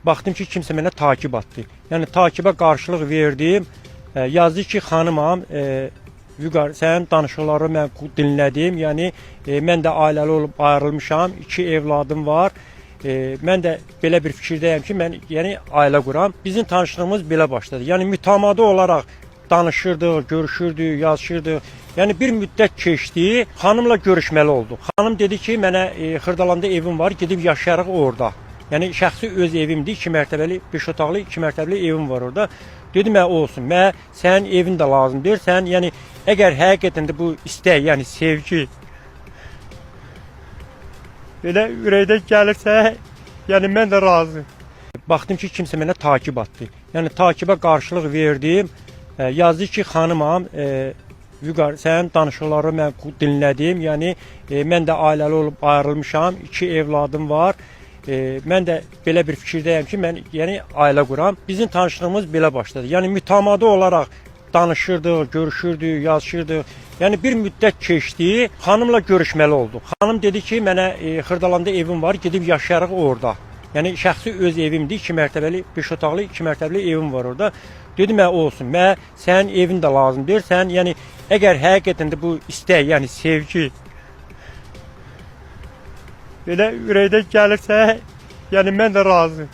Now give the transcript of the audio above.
Baxdım ki, kimsə mənə takib atdı. Yəni takibə qarşılıq verdim. Yazdı ki, xanımam, Vüqar, sənin danışıqları mən dinlədim. Yəni mən də ailəli olub ayrılmışam, 2 evladım var. Mən də belə bir fikirdəyəm ki, mən ailə quram. Bizim tanışlığımız belə başladı. Yəni mütəmadi olaraq danışırdıq, görüşürdük, yazışırdıq. Yəni bir müddət keçdi, xanımla görüşməli olduq. Xanım dedi ki, mənə Xırdalanda evim var, gedib yaşayarıq orada. Yəni şəxsi öz evimdir, 2 mərtəbəli, 5 otaqlı 2 mərtəbəli evim var orada. Dedim, olsun, mənə sənin evin də lazımdır. Sən, yəni əgər həqiqətən də bu istək, yəni sevgi belə ürəkdən gəlirsə, yəni mən də razıyam. Baxdım ki, kimsə mənə takib atdı. Yəni takibə qarşılıq verdim. Yazdı ki, xanımam, Vüqar, sənin danışıqları mən dinlədim. Yəni mən də ailəli olub ayrılmışam, 2 evladım var. Mən də belə bir fikirdəyəm ki, mən ailə quram. Bizim tanışlığımız belə başladı. Yəni mütəmadi olaraq danışırdıq, görüşürdük, yazışırdıq. Yəni bir müddət keçdi, xanımla görüşməli olduq. Xanım dedi ki, mənə Xırdalanda evim var, gedib yaşayarıq orada. Yəni şəxsi öz evimdir, 2 mərtəbəli, 5 otaqlı 2 mərtəbəli evim var orada. Dedim, olsun, mənə sənin evin də lazımdır. Sən, yəni əgər həqiqətən də bu istək, yəni sevgi belə ürəkdən gəlirsə, yəni mən də razıyam.